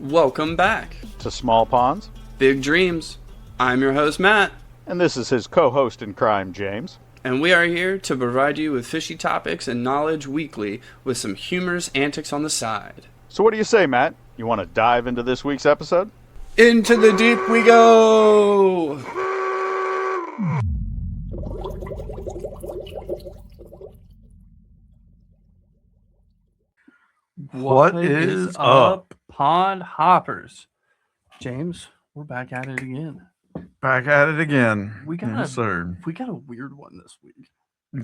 Welcome back to Small Ponds, Big Dreams. I'm your host, Matt, and this is his co-host in crime, James. and we are here to provide you with fishy topics and knowledge weekly with some humorous antics on the side. So what do you say, Matt? You want to dive into this week's episode? Into the deep we go! What is up? Pond Hoppers? James, we're back at it again. Back at it again. We got yes, sir. We got a weird one this week.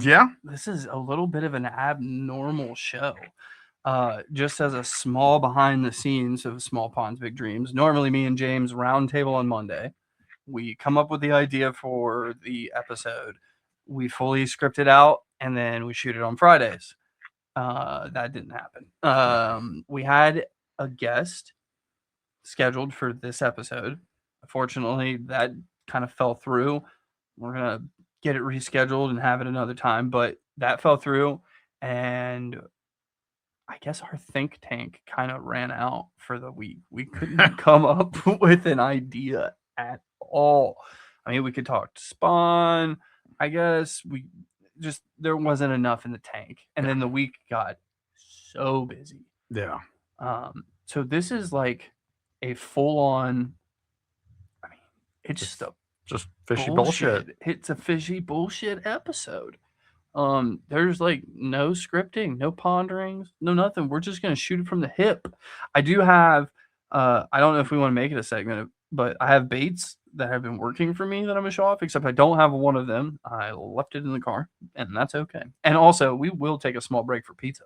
Yeah. This is a little bit of an abnormal show. Just as a small behind the scenes of Small Ponds, Big Dreams. Normally, me and James roundtable on Monday. We come up with the idea for the episode. We fully script it out, and then we shoot it on Fridays. That didn't happen. We had a guest scheduled for this episode. Unfortunately, that kind of fell through. We're going to get it rescheduled and have it another time, but that fell through, and I guess our think tank kind of ran out for the week. We couldn't come up with an idea at all. I mean, we could talk to Spawn. I guess there wasn't enough in the tank. And then the week got so busy. Yeah. So this is like a full-on, I mean, it's just fishy bullshit. It's a fishy bullshit episode. There's like no scripting, no ponderings, no nothing. We're just gonna shoot it from the hip. I do have I don't know if we want to make it a segment, but I have baits that have been working for me that I'm gonna show off, except I don't have one of them. I left it in the car, and that's okay. And also we will take a small break for pizza.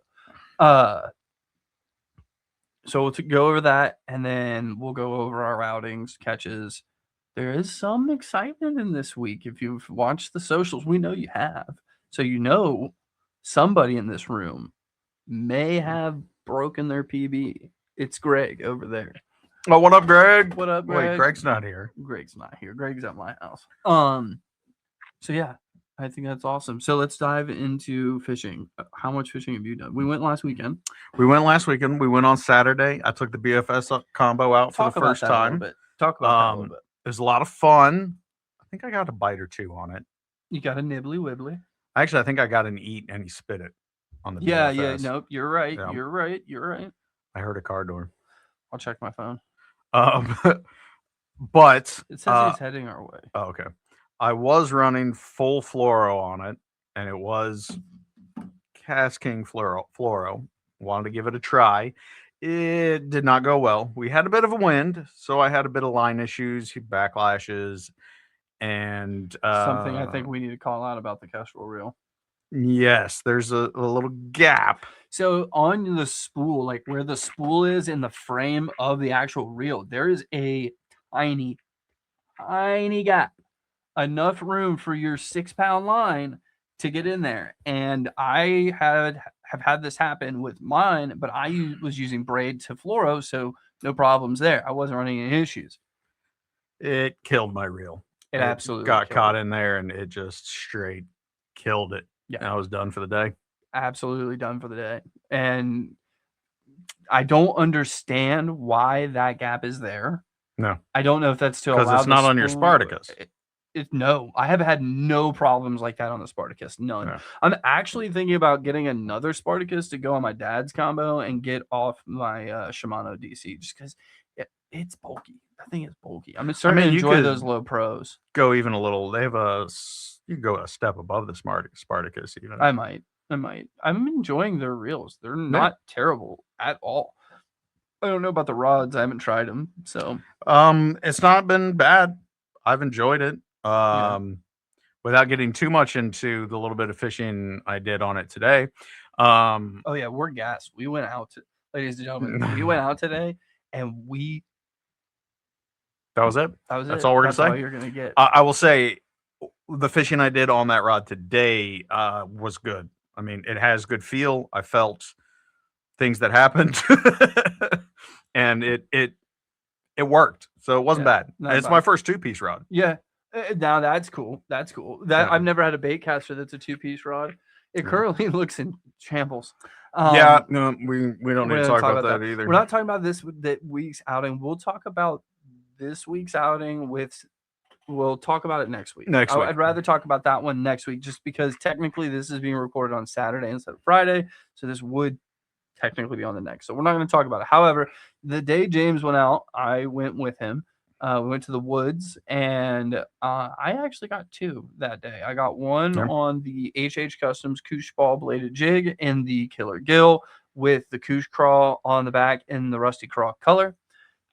So we'll go over that, and then we'll go over our outings, catches. There is some excitement in this week. If you've watched the socials, we know you have. So you know somebody in this room may have broken their PB. It's Greg over there. Oh, what up, Greg? What up, Greg? Wait, Greg's not here. Greg's not here. Greg's at my house. So yeah, I think that's awesome. So let's dive into fishing. How much fishing have you done? We went last weekend. We went on Saturday. I took the BFS combo out for the first time. Talk about that a little bit. It was a lot of fun. I think I got a bite or two on it. You got a nibbly wibbly. Actually, I think I got an eat and he spit it on the BFS. Yeah. Nope. You're right. Yeah. You're right. I heard a car door. I'll check my phone. But it says he's heading our way. Oh, okay. I was running full fluoro on it, and it was Cast King fluoro. Wanted to give it a try. It did not go well. We had a bit of a wind, so I had a bit of line issues, backlashes, and something I think we need to call out about the Kestrel reel. Yes, there's a little gap. So on the spool, like where the spool is in the frame of the actual reel, there is a tiny gap. Enough room for your 6-pound line to get in there. And I have had this happen with mine, but I was using braid to fluoro, so no problems there. I wasn't running any issues. It killed my reel. It absolutely got caught in there, and it just straight killed it. Yeah, I was done for the day. Absolutely done for the day. And I don't understand why that gap is there. No, I don't know if that's to allow because it's not on your Spartacus. No, I have had no problems like that on the Spartacus. None. No. I'm actually thinking about getting another Spartacus to go on my dad's combo and get off my Shimano DC just because it's bulky. That thing is bulky. I'm starting to enjoy those low pros. Go even a little. They have you can go a step above the Spartacus even. I might. I'm enjoying their reels. They're not terrible at all. I don't know about the rods. I haven't tried them. So it's not been bad. I've enjoyed it. Without getting too much into the little bit of fishing I did on it today. Oh yeah, we're gassed. We went out, ladies and gentlemen. We went out today, and that was it. That's all we're gonna say. All you're gonna get. I will say, the fishing I did on that rod today was good. I mean, it has good feel. I felt things that happened, and it worked. So it wasn't bad. It's my first 2-piece rod. Yeah. Now that's cool. I've never had a bait caster that's a 2-piece rod. It currently looks in shambles. Yeah, no, we don't need we're to gonna talk about that either. We're not talking about that week's outing. We'll talk about this week's outing we'll talk about it next week. Next week. I'd rather talk about that one next week, just because technically this is being recorded on Saturday instead of Friday, so this would technically be on the next. So we're not going to talk about it. However, the day James went out, I went with him. We went to the woods, and I actually got 2 that day. I got one on the HH Customs Koosh Ball bladed jig in the Killer Gill with the Koosh Crawl on the back in the Rusty Craw color.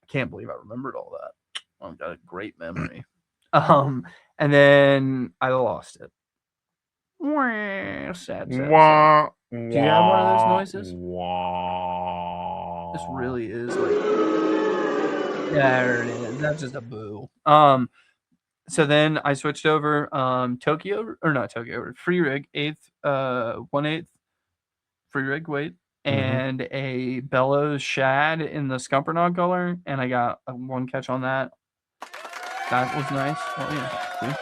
I can't believe I remembered all that. I've got a great memory. And then I lost it. Sad. Do you have one of those noises? This really is like, there it is. That's just a boo. So then I switched over free rig 1/8 free rig weight and a bellows shad in the Scumpernog color, and I got one catch on that. That was nice. Oh yeah.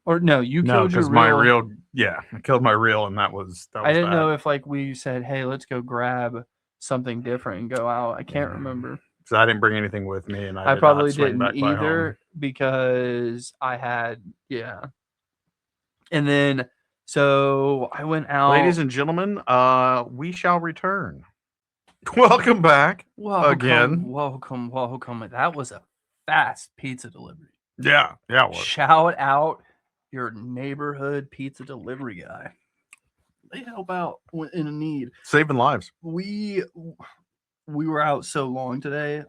Or no, you killed your reel. My reel. Yeah, I killed my reel, and that was I didn't know if like we said, hey, let's go grab something different and go out. I can't remember. So I didn't bring anything with me, and I probably didn't either because I had And then so I went out. Ladies and gentlemen, we shall return. Welcome back again. Welcome. That was a fast pizza delivery. Yeah, it was. Shout out your neighborhood pizza delivery guy. They help out in a need. Saving lives. We were out so long today.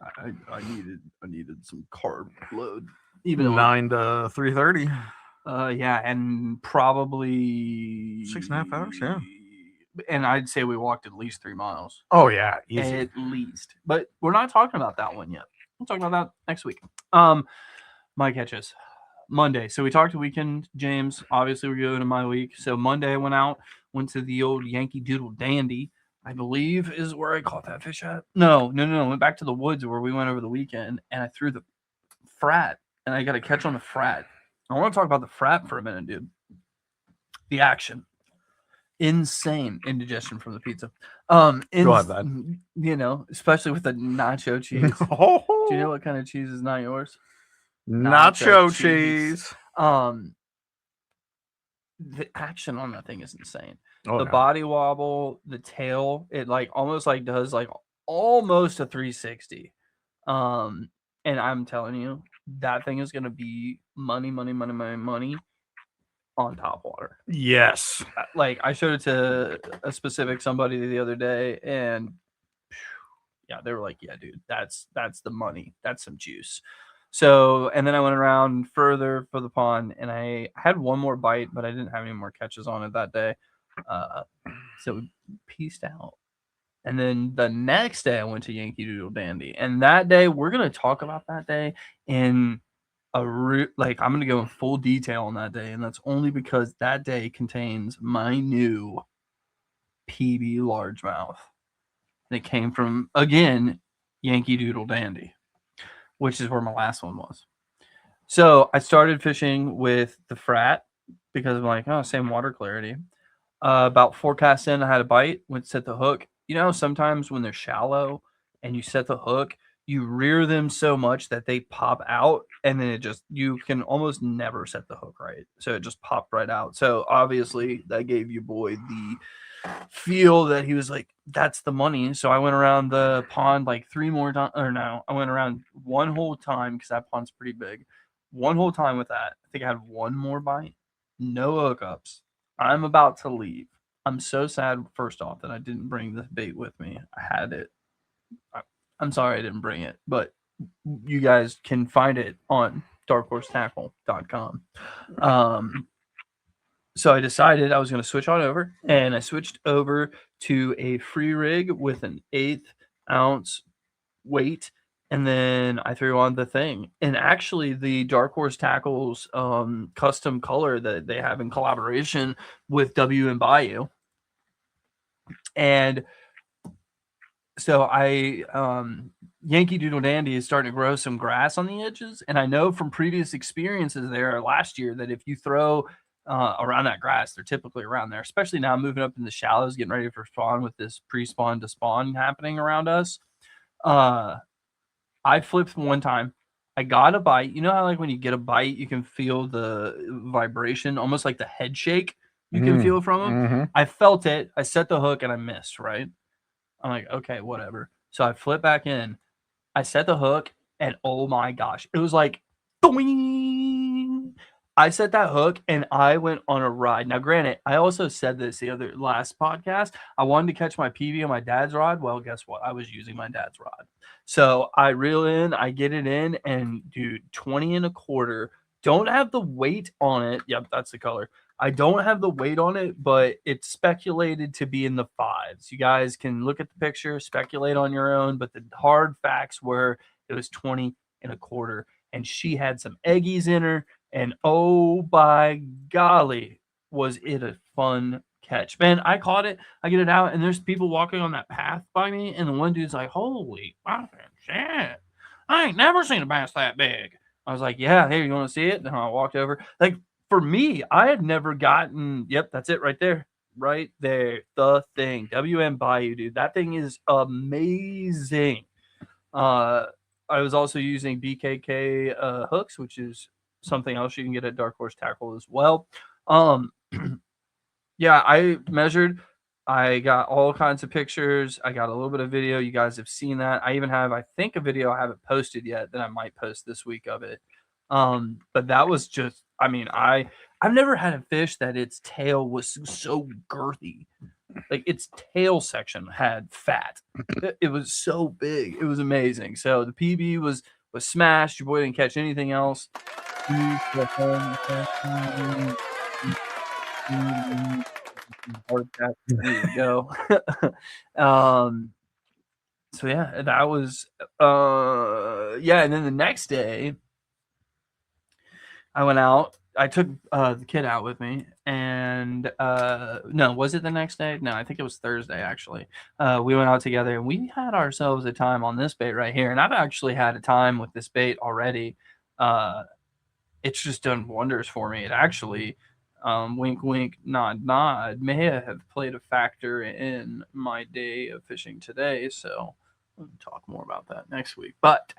I needed some carb load. Even 9 to 3:30. Yeah, and probably 6.5 hours. Yeah. And I'd say we walked at least 3 miles. Oh yeah, easy. At least. But we're not talking about that one yet. We'll talk about that next week. My catches. Monday. So we talked to weekend, James. Obviously, we're going to my week. So Monday I went to the old Yankee Doodle Dandy, I believe is where I caught that fish at. No. Went back to the woods where we went over the weekend, and I threw the frat, and I got a catch on the frat. I want to talk about the frat for a minute, dude. The action. Insane indigestion from the pizza. Go ahead, bud. You know, especially with the nacho cheese. Do you know what kind of cheese is not yours? Nacho cheese. The action on that thing is insane. The body wobble, the tail, it like almost like does like almost a 360. And I'm telling you, that thing is gonna be money on top water. Yes. Like I showed it to a specific somebody the other day, and yeah, they were like, yeah, dude, that's the money. That's some juice. So, and then I went around further for the pond, and I had one more bite, but I didn't have any more catches on it that day. So we pieced out. And then the next day I went to Yankee Doodle Dandy, and that day we're going to talk about that day in I'm going to go in full detail on that day. And that's only because that day contains my new PB largemouth. And it came from, again, Yankee Doodle Dandy, which is where my last one was. So I started fishing with the frat because I'm like, oh, same water clarity. About 4 casts in, I had a bite, went to set the hook. You know, sometimes when they're shallow and you set the hook, you rear them so much that they pop out, and then you can almost never set the hook right. So it just popped right out. So obviously that gave you boy the feel that he was like, that's the money. So I went around the pond like 3 more times, or no, I went around one whole time because that pond's pretty big. One whole time with that. I think I had one more bite. No hookups. I'm about to leave. I'm so sad, first off, that I didn't bring the bait with me. I had it. I'm sorry I didn't bring it, but you guys can find it on darkhorsetackle.com. So I decided I was going to switch on over, and I switched over to a free rig with an 1/8 ounce weight, and then I threw on the thing. And actually, the Dark Horse Tackles custom color that they have in collaboration with W and Bayou, and so Yankee Doodle Dandy is starting to grow some grass on the edges, and I know from previous experiences there last year that if you throw around that grass, they're typically around there. Especially now, moving up in the shallows, getting ready for spawn with this pre-spawn to spawn happening around us. I flipped one time. I got a bite. You know how like when you get a bite, you can feel the vibration, almost like the head shake. You can feel from them. Mm-hmm. I felt it. I set the hook and I missed. Right. I'm like, okay, whatever. So I flip back in. I set the hook, and oh my gosh, it was like, doing. I set that hook, and I went on a ride. Now, granted, I also said this the last podcast. I wanted to catch my PB on my dad's rod. Well, guess what? I was using my dad's rod. So I reel in, I get it in, and dude, 20 and a quarter. Don't have the weight on it. Yep, that's the color. I don't have the weight on it, but it's speculated to be in the fives. You guys can look at the picture, speculate on your own, but the hard facts were it was 20 and a quarter. And she had some eggies in her. And oh, by golly, was it a fun catch. Man, I caught it. I get it out, and there's people walking on that path by me. And the one dude's like, holy fucking shit. I ain't never seen a bass that big. I was like, yeah, hey, you want to see it? And I walked over. Like, for me, I had never gotten, yep, that's it right there. Right there. The thing. WM Bayou, dude. That thing is amazing. I was also using BKK hooks, which is something else you can get at Dark Horse Tackle as well. Yeah, I measured. I got all kinds of pictures. I got a little bit of video. You guys have seen that. I even have, I think, a video I haven't posted yet that I might post this week of it. But that was just, I mean, I've never had a fish that its tail was so girthy. Like its tail section had fat. It was so big. It was amazing. So the PB was smashed. Your boy didn't catch anything else. There you go. So yeah, that was yeah, and then the next day I went out. I took the kid out with me, and no, was it the next day? No, I think it was Thursday actually. We went out together, and we had ourselves a time on this bait right here. And I've actually had a time with this bait already. It's just done wonders for me. It actually, wink, wink, nod, nod, may have played a factor in my day of fishing today. So we'll talk more about that next week. But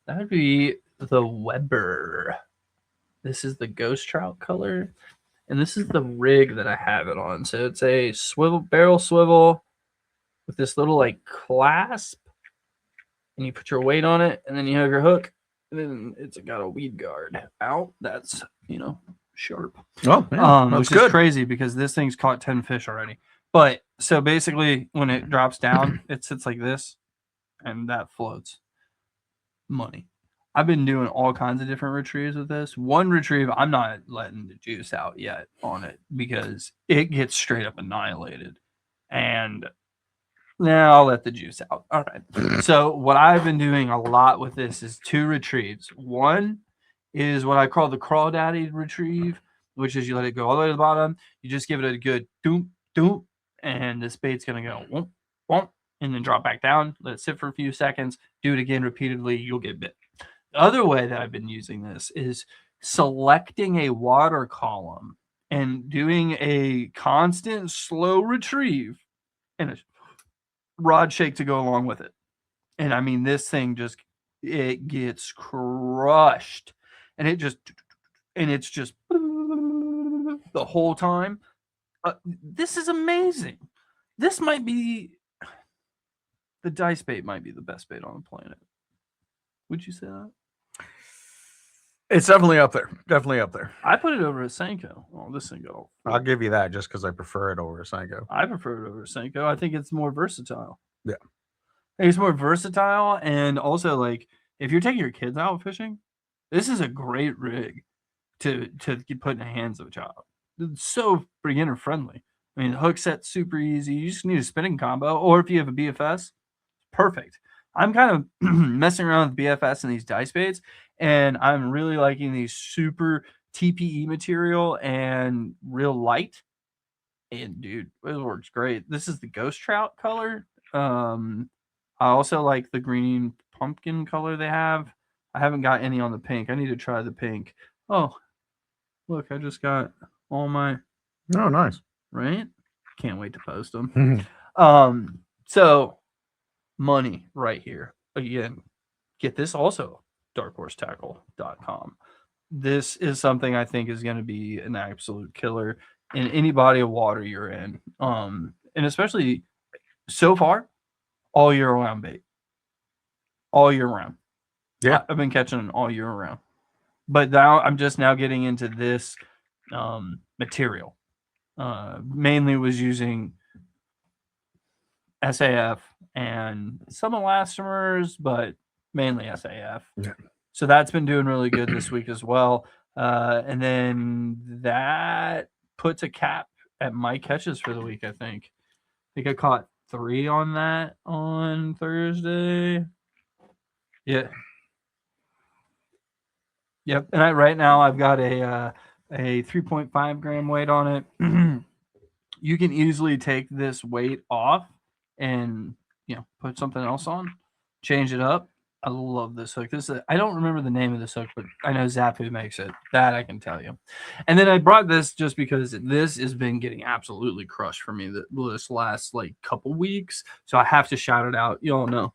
that would be the Weber. This is the ghost trout color, and this is the rig that I have it on. So it's a barrel swivel with this little like clasp, and you put your weight on it, and then you have your hook, and then it's got a weed guard out. That's sharp. Oh, yeah, that's which good. is crazy because this thing's caught 10 fish already. But so basically, when it drops down, it sits like this, and that floats. Money. I've been doing all kinds of different retrieves with this. One retrieve, I'm not letting the juice out yet on it because it gets straight up annihilated. And now I'll let the juice out. All right. So what I've been doing a lot with this is two retrieves. One is what I call the crawdaddy retrieve, which is you let it go all the way to the bottom. You just give it a good doom, doom, and this bait's going to go whoomp, whoomp, and then drop back down. Let it sit for a few seconds. Do it again repeatedly. You'll get bit. The other way that I've been using this is selecting a water column and doing a constant slow retrieve and a rod shake to go along with it. And I mean, this thing it gets crushed, and it's just the whole time. This is amazing. This might be the dice bait might be the best bait on the planet. Would you say that? It's definitely up there. Definitely up there. I put it over a Senko. Oh, this Senko. I'll give you that just because I prefer it over a Senko. I prefer it over a Senko. I think it's more versatile. Yeah. It's more versatile, and also like if you're taking your kids out fishing, this is a great rig to put in the hands of a child. It's so beginner friendly. I mean, the hook set's super easy. You just need a spinning combo, or if you have a BFS, perfect. I'm kind of messing around with BFS and these dice baits, and I'm really liking these super TPE material and real light. And dude, it works great. This is the ghost trout color. I also like the green pumpkin color they have. I haven't got any on the pink. I need to try the pink. Oh, look, I just got all my Oh, nice. right. Can't wait to post them. So money right here again. Get this also darkhorsetackle.com. This is something I think is going to be an absolute killer in any body of water you're in. And especially so far, all year round bait, all year round. Yeah. I've been catching them all year round. But now I'm just now getting into this material. Mainly was using SAF and some elastomers, but mainly SAF. Yeah. So that's been doing really good this week as well. And then that puts a cap at my catches for the week, I think. I think I caught 3 on that on Thursday. Yeah. Yep. And right now I've got a 3.5 gram weight on it. You can easily take this weight off and put something else on, change it up. I love this hook. I don't remember the name of this hook, but I know Zapu makes it. That I can tell you. And then I brought this just because this has been getting absolutely crushed for me this last couple weeks. So I have to shout it out. You all know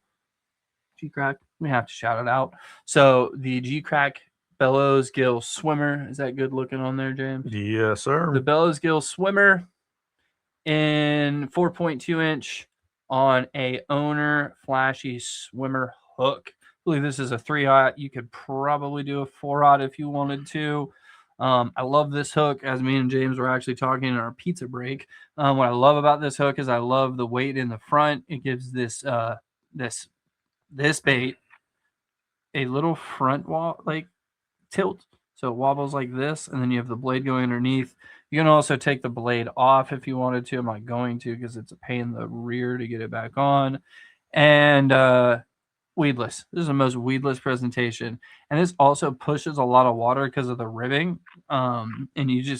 G-Crack. We have to shout it out. So the G-Crack Bellows Gill Swimmer. Is that good looking on there, James? Yes, sir. The Bellows Gill Swimmer in 4.2 inch on a owner flashy swimmer hook. I believe this is a 3/0. You could probably do a 4/0 if you wanted to. I love this hook. As me and James were actually talking in our pizza break, what I love about this hook is I love the weight in the front. It gives this bait a little front tilt, so it wobbles like this, and then you have the blade going underneath. You can also take the blade off if you wanted to. I'm not going to because it's a pain in the rear to get it back on. And weedless. This is the most weedless presentation, and this also pushes a lot of water because of the ribbing. And it's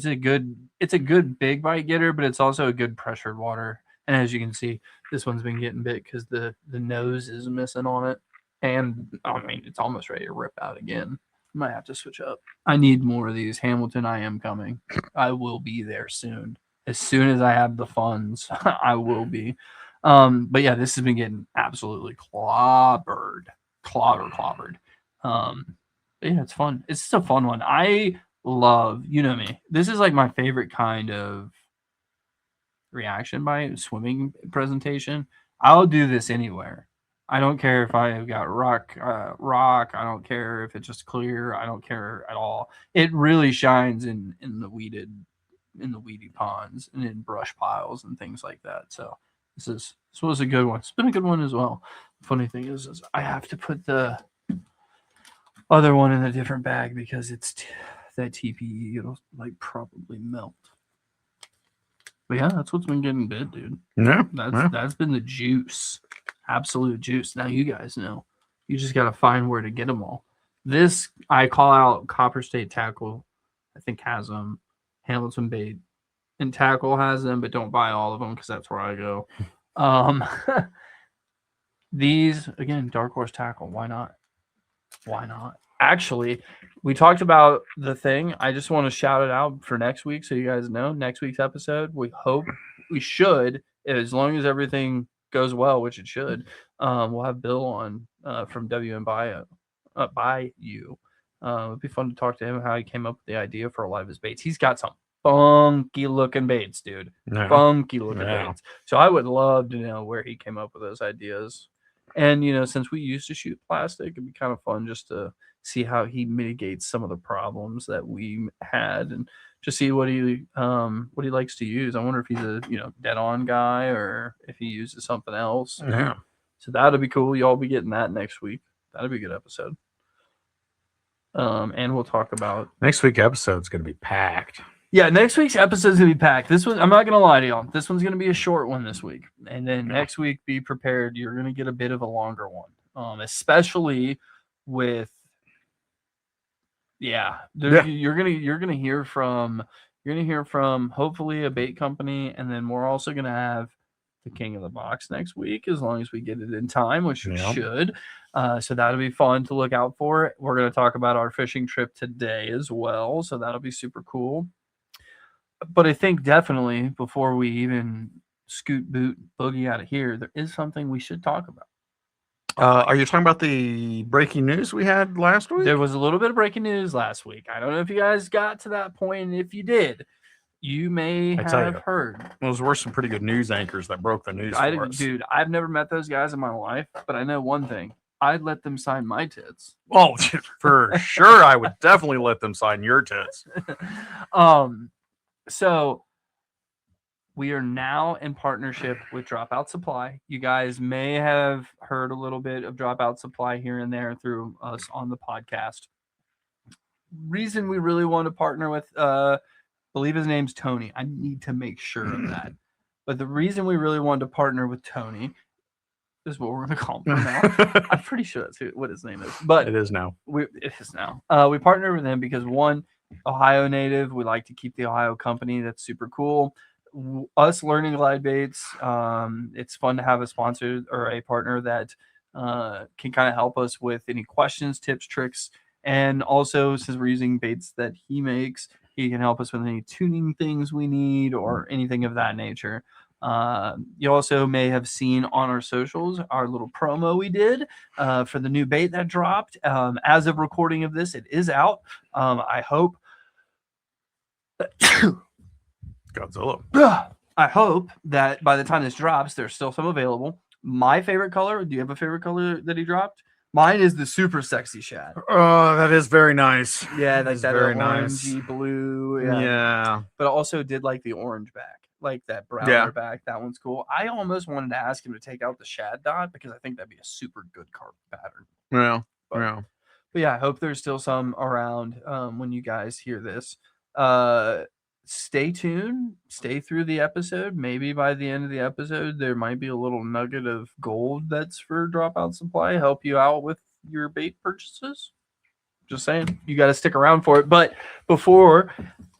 a good big bite getter, but it's also a good pressured water. And as you can see, this one's been getting bit because the nose is missing on it, and it's almost ready to rip out again. Might have to switch up. I need more of these. Hamilton, I am coming. I will be there soon. As soon as I have the funds, I will be. But yeah, this has been getting absolutely clobbered. But yeah, it's fun. It's just a fun one. I love, you know me. This is like my favorite kind of reaction by swimming presentation. I'll do this anywhere. I don't care if I've got rock. I don't care if it's just clear. I don't care at all. It really shines in the weedy ponds and in brush piles and things like that. So this was a good one. It's been a good one as well. Funny thing is I have to put the other one in a different bag because it's that TPE. It'll probably melt. But yeah, that's what's been getting bid, dude. Yeah, that's been the juice. Absolute juice. Now you guys know. You just got to find where to get them all. This, I call out Copper State Tackle. I think has them. Hamilton Bait and Tackle has them, but don't buy all of them because that's where I go. These, again, Dark Horse Tackle. Why not? Why not? Actually, we talked about the thing. I just want to shout it out for next week so you guys know. Next week's episode, we should, as long as everything goes well, which it should, we'll have Bill on from WM Bio. It'd be fun to talk to him how he came up with the idea for a lot of his baits. He's got some funky looking baits, dude. Yeah. Funky looking baits. So I would love to know where he came up with those ideas. And since we used to shoot plastic, it'd be kind of fun just to see how he mitigates some of the problems that we had, and just see what he likes to use. I wonder if he's a dead on guy or if he uses something else. Yeah. So that'll be cool. Y'all be getting that next week. That'll be a good episode. And we'll talk about next week's episode's gonna be packed. Yeah, next week's episode is going to be packed. This one, I'm not going to lie to y'all. This one's going to be a short one this week. And then next week, be prepared. You're going to get a bit of a longer one, especially with, you're going to hear from hopefully a bait company. And then we're also going to have the king of the box next week, as long as we get it in time, which we Yep. should. So that'll be fun to look out for. We're going to talk about our fishing trip today as well, so that'll be super cool. But I think definitely before we even scoot boot boogie out of here, there is something we should talk about. Are you talking about the breaking news we had last week? There was a little bit of breaking news last week. I don't know if you guys got to that point, and if you did, you may I tell have you. heard. Those were some pretty good news anchors that broke the news for us. Dude, I've never met those guys in my life, but I know one thing. I'd let them sign my tits. Oh, for sure. I would definitely let them sign your tits. So we are now in partnership with Dropout Supply. You guys may have heard a little bit of Dropout Supply here and there through us on the podcast. Reason we really want to partner with, believe his name's Tony. I need to make sure of that. But the reason we really wanted to partner with Tony is what we're going to call him for now. I'm pretty sure that's what his name is. But it is now. It is now. We partnered with him because, one, Ohio native. We like to keep the Ohio company. That's super cool. Us learning glide baits. It's fun to have a sponsor or a partner that can kind of help us with any questions, tips, tricks, and also since we're using baits that he makes, he can help us with any tuning things we need or anything of that nature. You also may have seen on our socials our little promo we did for the new bait that dropped. As of recording of this, it is out. I hope. Godzilla. I hope that by the time this drops, there's still some available. My favorite color. Do you have a favorite color that he dropped? Mine is the super sexy shad. Oh, that is very nice. Yeah, like that very orangey nice. blue. Yeah. But I also did like the orange back, like that browner back. That one's cool. I almost wanted to ask him to take out the shad dot because I think that'd be a super good carp pattern. Yeah. But yeah, I hope there's still some around when you guys hear this. Stay tuned. Stay through the episode. Maybe by the end of the episode, there might be a little nugget of gold that's for Dropout Supply. Help you out with your bait purchases. Just saying, you got to stick around for it. But before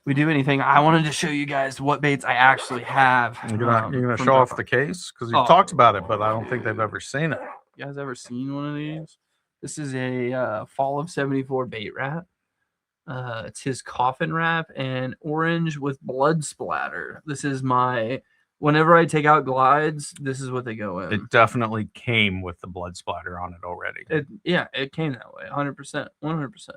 we do anything, I wanted to show you guys what baits I actually have. You're gonna show off the case because you've talked about it, but I don't think they've ever seen it. You guys ever seen one of these? This is a Fall of 74 bait wrap. It's his coffin wrap and orange with blood splatter. This is my, whenever I take out glides, this is what they go in. It definitely came with the blood splatter on it already. It came that way, 100%, 100%.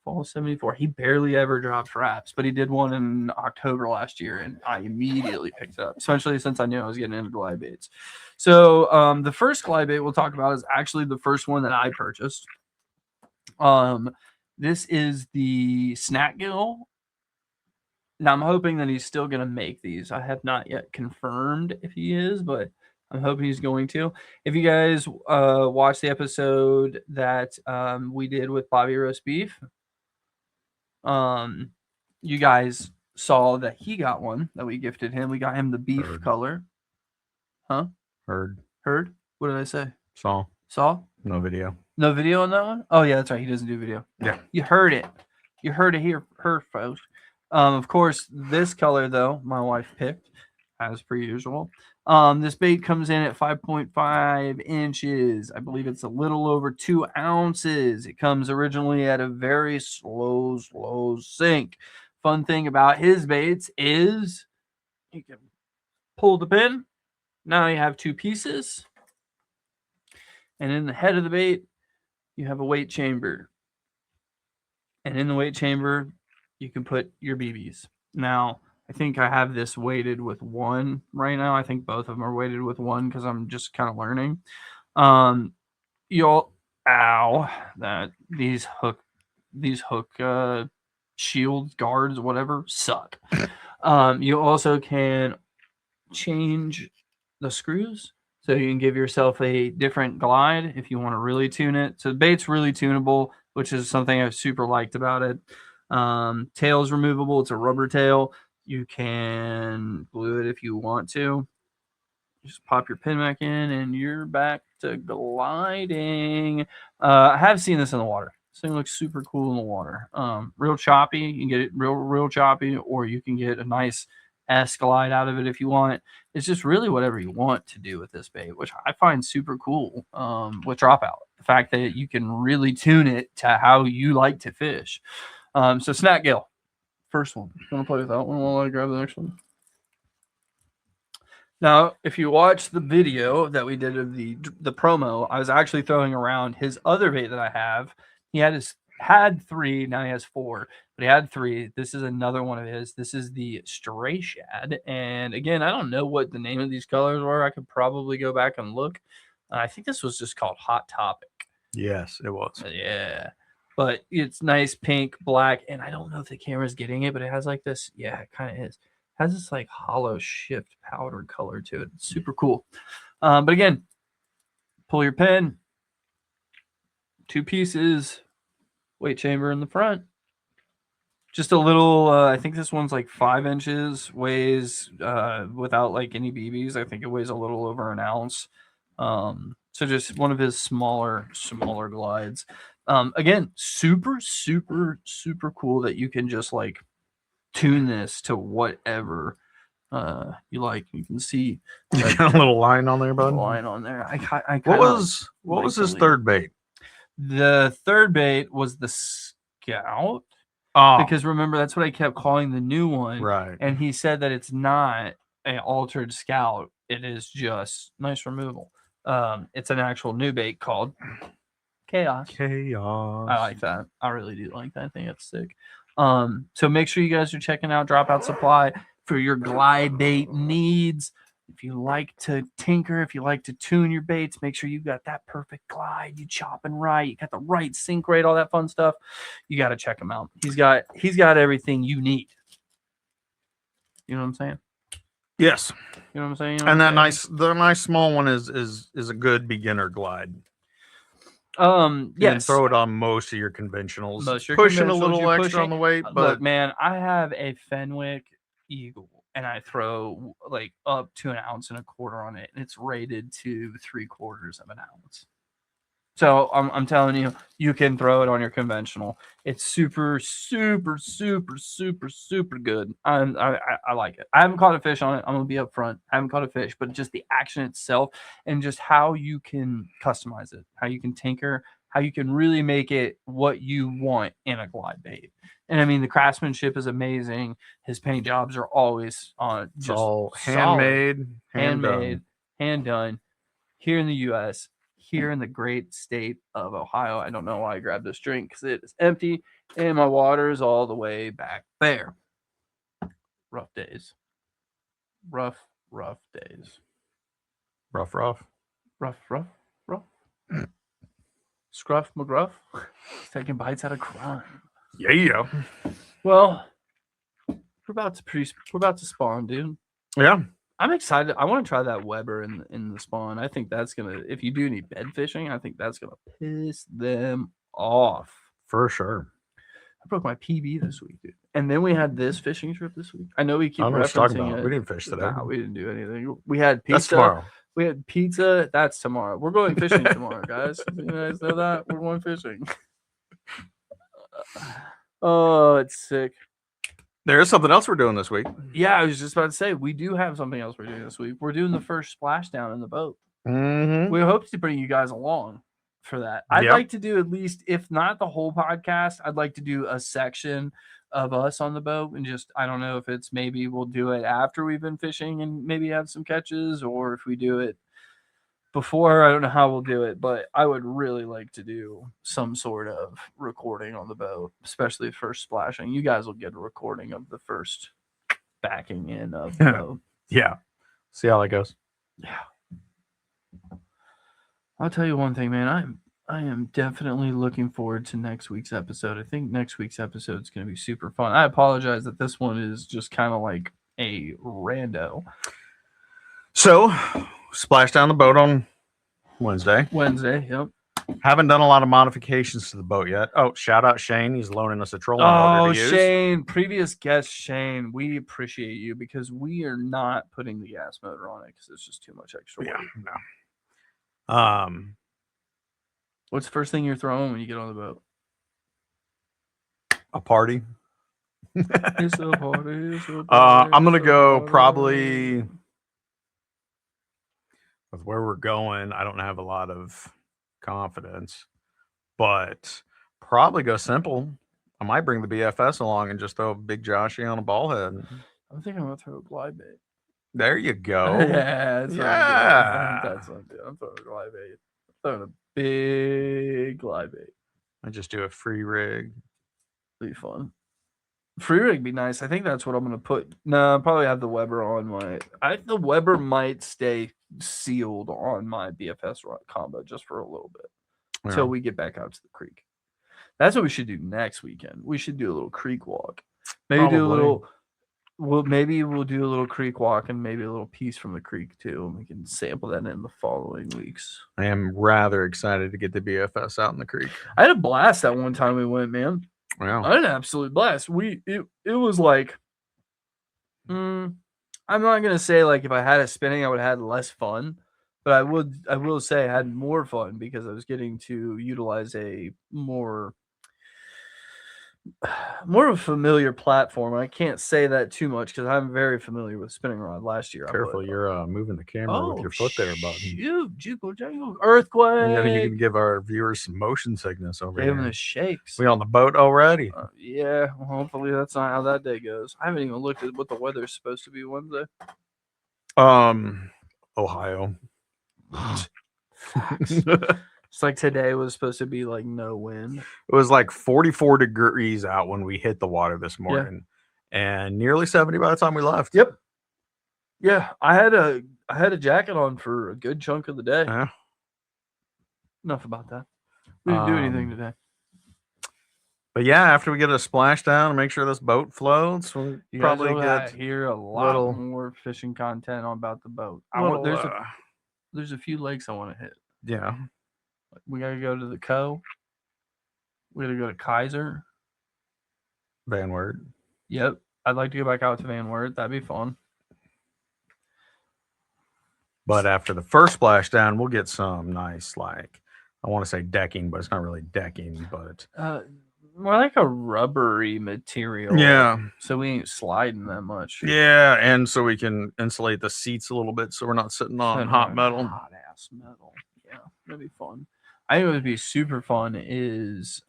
Fall 74. He barely ever drops wraps, but he did one in October last year, and I immediately picked it up, especially since I knew I was getting into glide baits. So the first glide bait we'll talk about is actually the first one that I purchased. This is the Snack Gill. Now, I'm hoping that he's still going to make these. I have not yet confirmed if he is, but I'm hoping he's going to. If you guys watched the episode that we did with Bobby Roast Beef, you guys saw that he got one that we gifted him. We got him the beef color. Huh? Heard. What did I say? Saw. No video. No video on that one? Oh, yeah, that's right. He doesn't do video. Yeah. You heard it. You heard it here, folks. Of course, this color, though, my wife picked, as per usual. This bait comes in at 5.5 inches. I believe it's a little over 2 ounces. It comes originally at a very slow sink. Fun thing about his baits is you can pull the pin. Now you have 2 pieces. And in the head of the bait, you have a weight chamber. And in the weight chamber, you can put your BBs. Now, I think I have this weighted with 1 right now. I think both of them are weighted with 1 because I'm just kind of learning. These hook shields, guards, whatever, suck. You also can change the screws. So you can give yourself a different glide if you want to really tune it. So the bait's really tunable, which is something I super liked about it. Tail's removable. It's a rubber tail. You can glue it if you want to. Just pop your pin back in and you're back to gliding. I have seen this in the water. This thing looks super cool in the water. Real choppy. You can get it real choppy, or you can get a nice S-glide out of it if you want. It's just really whatever you want to do with this bait, which I find super cool with Dropout. The fact that you can really tune it to how you like to fish. So Snack Gill, first one. You want to play with that one while I grab the next one? Now, if you watch the video that we did of the promo, I was actually throwing around his other bait that I have. He had 3, now he has 4, but he had 3. This is another one of his. This is the Stray Shad, and again, I don't know what the name of these colors were. I could probably go back and look. I think this was just called Hot Topic. Yes, it was. Yeah, but it's nice pink, black, and I don't know if the camera's getting it, but it has like this. Yeah, it kind of is. Has this like hollow shift powder color to it. It's super cool. But again, pull your pin, 2 pieces, weight chamber in the front. Just a little, I think this one's like 5 inches, weighs without like any BBs. I think it weighs a little over an ounce. So just one of his smaller glides. Again, super cool that you can just like tune this to whatever you like. You can see you got a little line on there, bud. Line on there. What was his third bait? The third bait was the Scout. Because remember, that's what I kept calling the new one. Right. And he said that it's not an altered Scout. It is just nice removal. It's an actual new bait called Chaos. I like that. I really do like that. I think it's sick. So make sure you guys are checking out Dropout Supply for your glide bait needs. If you like to tinker, if you like to tune your baits, make sure you got that perfect glide. You chopping right, you got the right sink rate, all that fun stuff. You got to check him out. He's got everything you need. You know what I'm saying? Yes. You know what I'm saying? And that the nice small one is a good beginner glide. Yes. Throw it on most of your conventionals. Pushing a little extra on the weight, but look, man, I have a Fenwick Eagle and I throw like up to 1.25 ounces on it, and it's rated to 3/4 of an ounce. So I'm telling you, you can throw it on your conventional. It's super good. I like it. I haven't caught a fish on it. I'm gonna be upfront. I haven't caught a fish, but just the action itself and just how you can customize it, how you can tinker, how you can really make it what you want in a glide bait. And I mean, the craftsmanship is amazing. His paint jobs are always on. It's all handmade, hand done here in the U.S. Here in the great state of Ohio. I don't know why I grabbed this drink because it is empty and my water is all the way back there. Rough days. Rough days. Rough. Scruff McGruff. Taking bites out of crime. Yeah. Well, we're about to spawn, dude. Yeah. I'm excited. I want to try that Weber in the spawn. I think that's gonna. If you do any bed fishing, I think that's gonna piss them off for sure. I broke my PB this week, dude. And then we had this fishing trip this week. I know we keep referencing it. We didn't fish today. No, we didn't do anything. We had pizza. That's tomorrow. We had pizza. That's tomorrow. We're going fishing tomorrow, guys. You guys know that? We're going fishing. Oh, it's sick. There is something else we're doing this week. Yeah, I was just about to say, we do have something else we're doing this week. We're doing the first splashdown in the boat. Mm-hmm. We hope to bring you guys along for that. I'd like to do at least, if not the whole podcast, I'd like to do a section of us on the boat and just, I don't know if it's maybe we'll do it after we've been fishing and maybe have some catches, or if we do it before. I don't know how we'll do it, but I would really like to do some sort of recording on the boat, especially first splashing. You guys will get a recording of the first backing in of the boat. Yeah. See how that goes. Yeah. I'll tell you one thing, man. I am definitely looking forward to next week's episode. I think next week's episode is going to be super fun. I apologize that this one is just kind of like a rando. So, splashed down the boat on Wednesday. Yep. Haven't done a lot of modifications to the boat yet. Oh, shout out Shane. He's loaning us a trolling motor to use. Shane, previous guest Shane, we appreciate you because we are not putting the gas motor on it because it's just too much extra weight. No. What's the first thing you're throwing when you get on the boat? A party. It's a party. It's a party. I'm gonna it's a go party. probably with where we're going. I don't have a lot of confidence, but probably go simple. I might bring the BFS along and just throw a big Joshy on a ball head. I think I'm gonna throw a glide bait. There you go. Yeah, that's what I'm doing. I think that's what I'm doing. I'm throwing a glide bait. I'm throwing a big glide bait. I just do a free rig. Be fun. Free rig be nice. I think that's what I'm gonna put. No, I'll probably have the Weber on my. The Weber might stay sealed on my BFS combo just for a little bit until we get back out to the creek. That's what we should do next weekend. We should do a little creek walk. Maybe do a Probably. little. Well, maybe we'll do a little creek walk and maybe a little piece from the creek too, and we can sample that in the following weeks. I am rather excited to get the BFS out in the creek. I had a blast that one time we went, man. Wow. I had an absolute blast. It was like, I'm not gonna say like if I had a spinning, I would have had less fun, but I will say I had more fun because I was getting to utilize a more of a familiar platform. I can't say that too much because I'm very familiar with spinning rod. Last year, Careful, you're moving the camera with your foot there, button. Shoot, jingle jangle, earthquake. You can give our viewers some motion sickness over Gave them here. the shakes. We on the boat already? Yeah, well, hopefully that's not how that day goes. I haven't even looked at what the weather's supposed to be Wednesday. Ohio. It's like today was supposed to be like no wind. It was like 44 degrees out when we hit the water this morning, and nearly 70 by the time we left. Yep. Yeah, I had a jacket on for a good chunk of the day. Yeah. Enough about that. We didn't do anything today. But yeah, after we get a splashdown and make sure this boat floats, we'll You probably guys get hear a lot more fishing content about the boat. There's a few lakes I want to hit. Yeah. We gotta go to the Co. We gotta go to Kaiser. Van Wert. Yep. I'd like to go back out to Van Wert. That'd be fun. But after the first splashdown, we'll get some nice, like, I want to say decking, but it's not really decking, but more like a rubbery material. Yeah. So we ain't sliding that much. Yeah, and so we can insulate the seats a little bit so we're not sitting on hot metal. Hot ass metal. Yeah, that'd be fun. I think what would be super fun is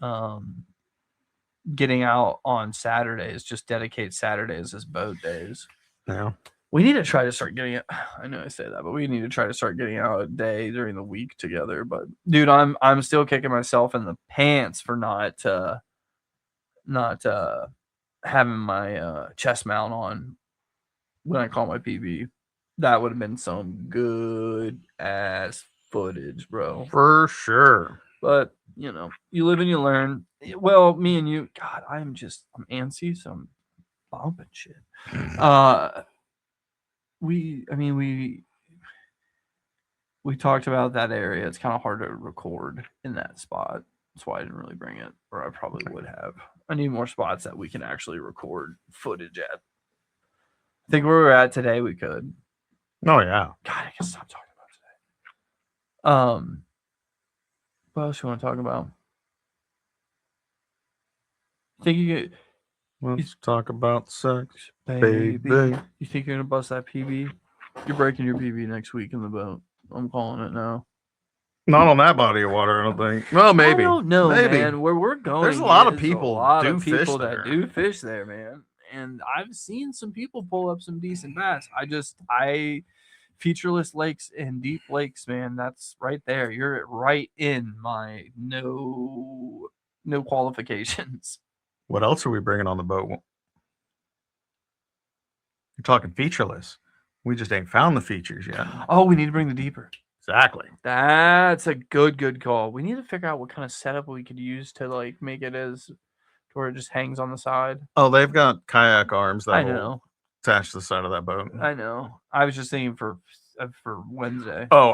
getting out on Saturdays, just dedicate Saturdays as boat days. Yeah. We need to try to start getting it. I know I say that, but we need to try to start getting out a day during the week together. But dude, I'm still kicking myself in the pants for not having my chest mount on when I call my PB. That would have been some good ass footage, bro. For sure. But you live and you learn. Well, me and you, God, I'm antsy, so I'm bumping shit. We talked about that area. It's kind of hard to record in that spot. That's why I didn't really bring it, or I probably would have. I need more spots that we can actually record footage at. I think where we're at today, we could. Oh yeah. God, I can stop talking about today. What else you want to talk about? Think you could? Let's talk about sex, baby. baby. You think you're gonna bust that PB? You're breaking your PB next week in the boat. I'm calling it now. Not on that body of water, I don't think. Well, maybe. I don't know, maybe. man. Where we're going, there's a lot of people that do fish there, man. And I've seen some people pull up some decent bass. Featureless lakes and deep lakes, man. That's right there. You're right in my no qualifications. What else are we bringing on the boat? You're talking featureless. We just ain't found the features yet. Oh, we need to bring the deeper. Exactly. That's a good call. We need to figure out what kind of setup we could use to like make it as to where it just hangs on the side. Oh, they've got kayak arms that I know. attach to the side of that boat. I know. I was just thinking for Wednesday. Oh,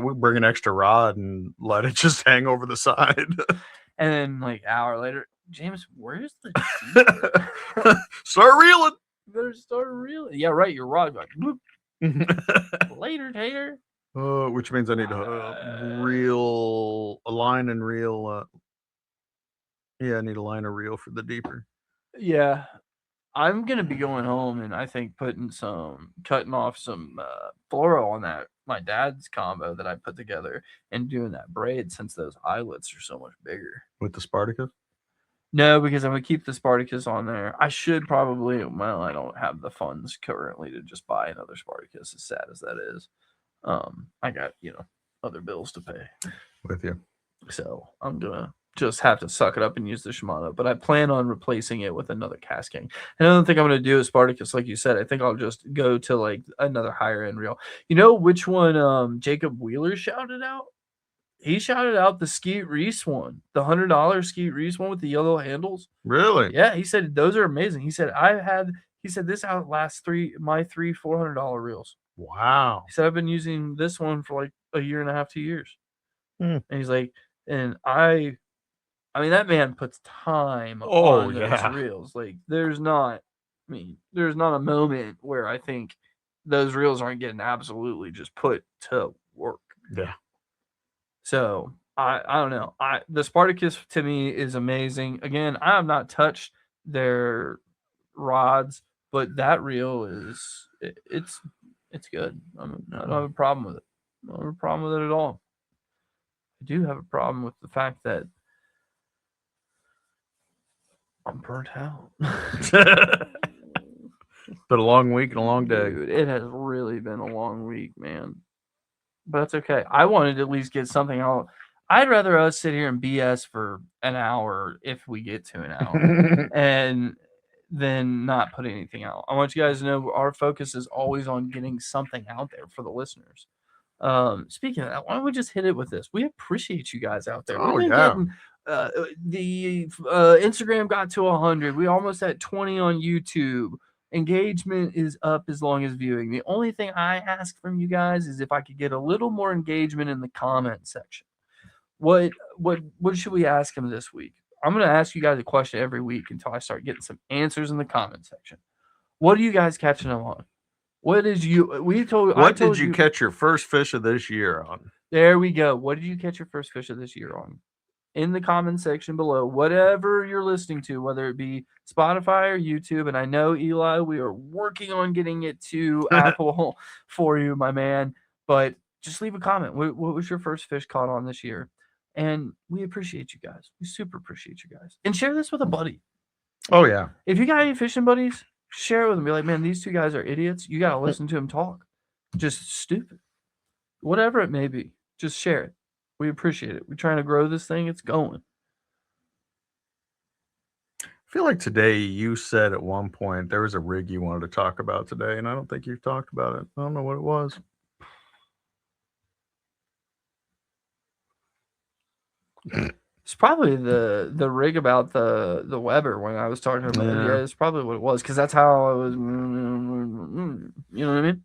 we'll bring an extra rod and let it just hang over the side. And then like an hour later, James, where's the Start reeling. You better start reeling. Yeah, right. Your rod like later, Tater. Which means I need to reel a line and reel. I need a line of reel for the deeper. Yeah, I'm gonna be going home and I think cutting off some fluoro on my dad's combo that I put together and doing that braid since those eyelets are so much bigger. With the Spartacus? No, because I'm gonna keep the Spartacus on there. I should probably. Well, I don't have the funds currently to just buy another Spartacus. As sad as that is, I got other bills to pay. With you. So I'm gonna just have to suck it up and use the Shimano. But I plan on replacing it with another casking. And I don't think I'm gonna do a Spartacus like you said. I think I'll just go to like another higher end reel. You know which one Jacob Wheeler shouted out? He shouted out the Skeet Reese one, the $100 Skeet Reese one with the yellow handles. Really? Yeah, he said those are amazing. He said this outlasts my three $400 reels. Wow. He said I've been using this one for like a year and a half, 2 years. And he's like, and I mean that man puts time on those reels. Like there's not a moment where I think those reels aren't getting absolutely just put to work. Yeah. So I don't know. The Spartacus to me is amazing. Again, I have not touched their rods, but that reel it's good. I don't have a problem with it. I don't have a problem with it at all. I do have a problem with the fact that I'm burnt out. Been a long week and a long day. Dude, it has really been a long week, man. But that's okay. I wanted to at least get something out. I'd rather us sit here and BS for an hour if we get to an hour and then not put anything out. I want you guys to know our focus is always on getting something out there for the listeners. Speaking of that, why don't we just hit it with this? We appreciate you guys out there. Oh, yeah. The Instagram got to 100. We almost at 20 on YouTube. Engagement is up as long as viewing. The only thing I ask from you guys is if I could get a little more engagement in the comment section. What should we ask them this week? I'm going to ask you guys a question every week until I start getting some answers in the comment section. What are you guys catching them on? What did you catch your first fish of this year on? There we go. What did you catch your first fish of this year on? In the comment section below, whatever you're listening to, whether it be Spotify or YouTube. And I know, Eli, we are working on getting it to Apple for you, my man. But just leave a comment. What was your first fish caught on this year? And we appreciate you guys. We super appreciate you guys. And share this with a buddy. Oh, yeah. If you got any fishing buddies, share it with them. Be like, man, these two guys are idiots. You got to listen to them talk. Just stupid. Whatever it may be. Just share it. We appreciate it. We're trying to grow this thing. It's going. I feel like today you said at one point there was a rig you wanted to talk about today, and I don't think you've talked about it. I don't know what it was. It's probably the rig about the Weber when I was talking about it. Yeah, it's probably what it was because that's how I was. You know what I mean?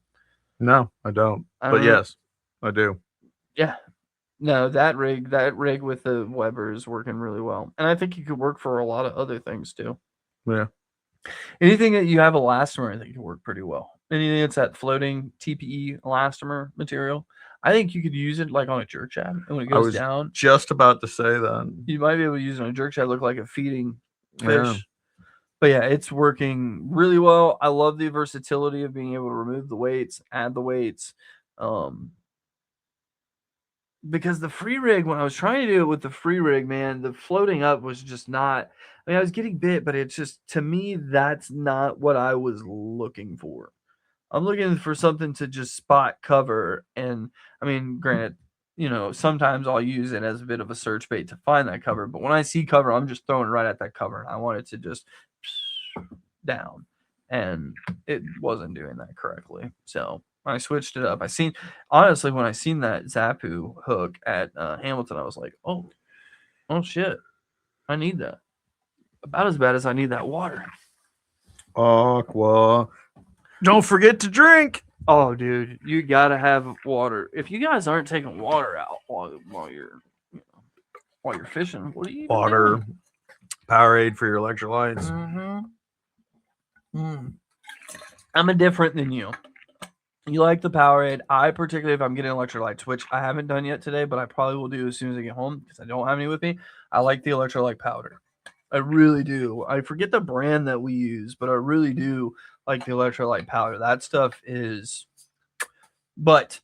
No, I don't. But yes, I do. Yeah. No, that rig with the Weber is working really well. And I think it could work for a lot of other things too. Yeah. Anything that you have elastomer, I think can work pretty well. Anything that's that floating TPE elastomer material, I think you could use it like on a jerk jab. And when it goes down. Just about to say that. You might be able to use it on a jerk jab, look like a feeding fish. Yeah. But yeah, it's working really well. I love the versatility of being able to remove the weights, add the weights. Because the free rig, when I was trying to do it with the free rig, man, the floating up was just not. I mean, I was getting bit, but it's just, to me, that's not what I was looking for. I'm looking for something to just spot cover. And I mean, granted, sometimes I'll use it as a bit of a search bait to find that cover. But when I see cover, I'm just throwing it right at that cover. And I want it to just down. And it wasn't doing that correctly. So I switched it up. Honestly, when I seen that Zapu hook at Hamilton, I was like, oh shit, I need that. About as bad as I need that water. Aqua. Don't forget to drink. Oh, dude, you gotta have water. If you guys aren't taking water out while you're fishing, what are you water, doing? Powerade for your electrolytes. I'm indifferent than you. You like the Powerade. I particularly, if I'm getting electrolytes, which I haven't done yet today, but I probably will do as soon as I get home because I don't have any with me. I like the electrolyte powder. I really do. I forget the brand that we use, but I really do like the electrolyte powder. That stuff is. But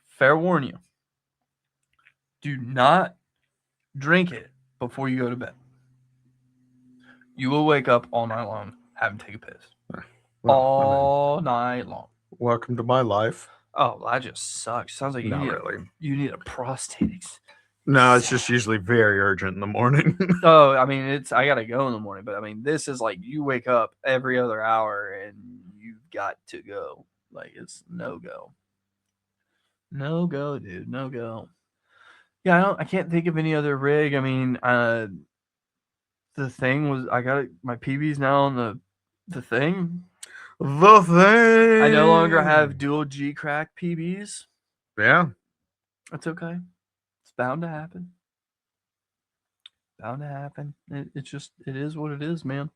fair warn you, do not drink it before you go to bed. You will wake up all night long having to take a piss. All night long. Welcome to my life. Oh, that just sucks. Sounds like Not really. You need a prostate. No, it's just usually very urgent in the morning. Oh, I mean, I gotta go in the morning, but I mean, this is like you wake up every other hour and you've got to go. Like it's no go. No go, dude. No go. Yeah, I can't think of any other rig. I mean, the thing was I got my PB's now on the thing. The thing. I no longer have dual G crack PBs. Yeah. That's okay. It's bound to happen. Bound to happen. It is what it is, man.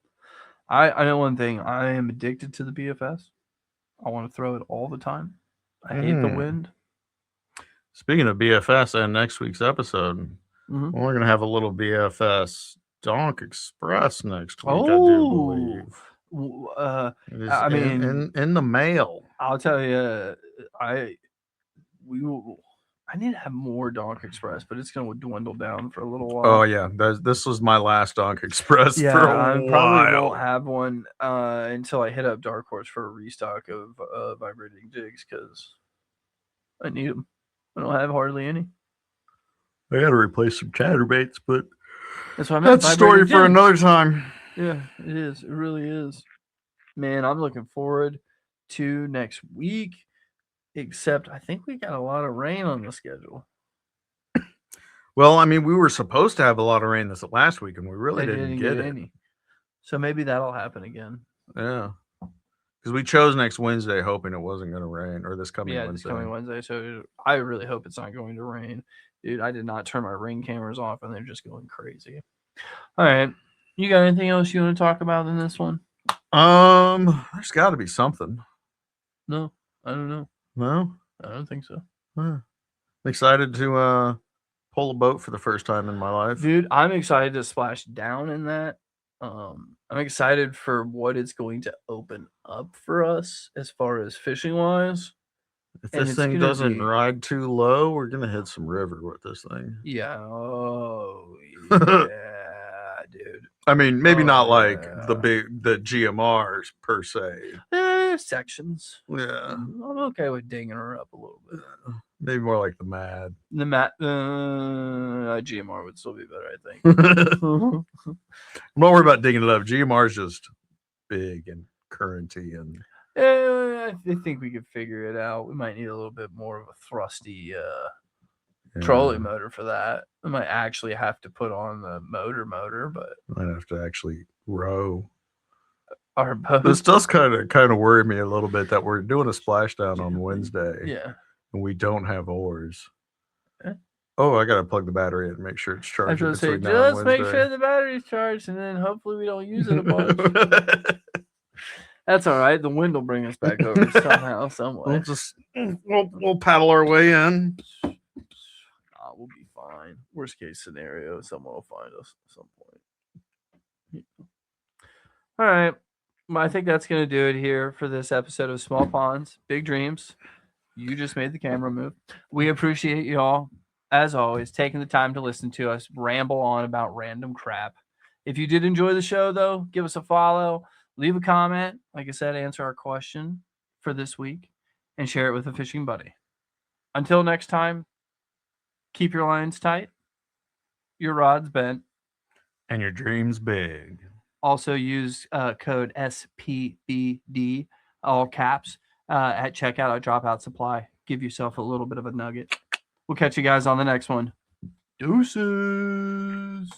I know one thing. I am addicted to the BFS. I want to throw it all the time. I hate the wind. Speaking of BFS and next week's episode, we're going to have a little BFS Donk Express next week, I do believe. I mean, in the mail. I'll tell you, I need to have more Donk Express, but it's going to dwindle down for a little while. Oh yeah, this was my last Donk Express for a while. I probably won't have one until I hit up Dark Horse for a restock of vibrating jigs because I need them. I don't have hardly any. I got to replace some chatterbaits, but that's what I meant. That's a story for another time. Yeah, it is. It really is. Man, I'm looking forward to next week. Except I think we got a lot of rain on the schedule. Well, I mean, we were supposed to have a lot of rain this last week, and we really didn't get any. So maybe that'll happen again. Yeah. Because we chose next Wednesday hoping it wasn't going to rain, or this coming Wednesday. This coming Wednesday. So I really hope it's not going to rain. Dude, I did not turn my rain cameras off, and they're just going crazy. All right. You got anything else you want to talk about in this one? There's got to be something. No, I don't know. No? I don't think so. I'm excited to pull a boat for the first time in my life. Dude, I'm excited to splash down in that. I'm excited for what it's going to open up for us as far as fishing wise. If this thing doesn't ride too low, we're gonna hit some river with this thing. Yeah. Oh yeah, dude. I mean, maybe not like the GMRs per se. Sections. Yeah. I'm okay with dinging her up a little bit. Maybe more like the Mad. The GMR would still be better, I think. I'm not worried about digging it up. GMR is just big and currenty and. I think we could figure it out. We might need a little bit more of a thrusty trolley motor for that. We might actually have to put on the motor, but might have to actually row. Our boat. This does kind of worry me a little bit that we're doing a splashdown on Wednesday. Yeah. And we don't have oars. Oh, I gotta plug the battery in and make sure it's charged. I was going to say, just make sure the battery's charged, and then hopefully we don't use it a bunch. That's all right. The wind will bring us back over somehow, some way. We'll paddle our way in. We'll be fine. Worst case scenario, someone will find us at some point. All right. Well, I think that's going to do it here for this episode of Small Ponds, Big Dreams. You just made the camera move. We appreciate y'all, as always, taking the time to listen to us ramble on about random crap. If you did enjoy the show, though, give us a follow. Leave a comment, like I said, answer our question for this week, and share it with a fishing buddy. Until next time, keep your lines tight, your rods bent, and your dreams big. Also use code SPBD, all caps, at checkout at Dropout Supply. Give yourself a little bit of a nugget. We'll catch you guys on the next one. Deuces.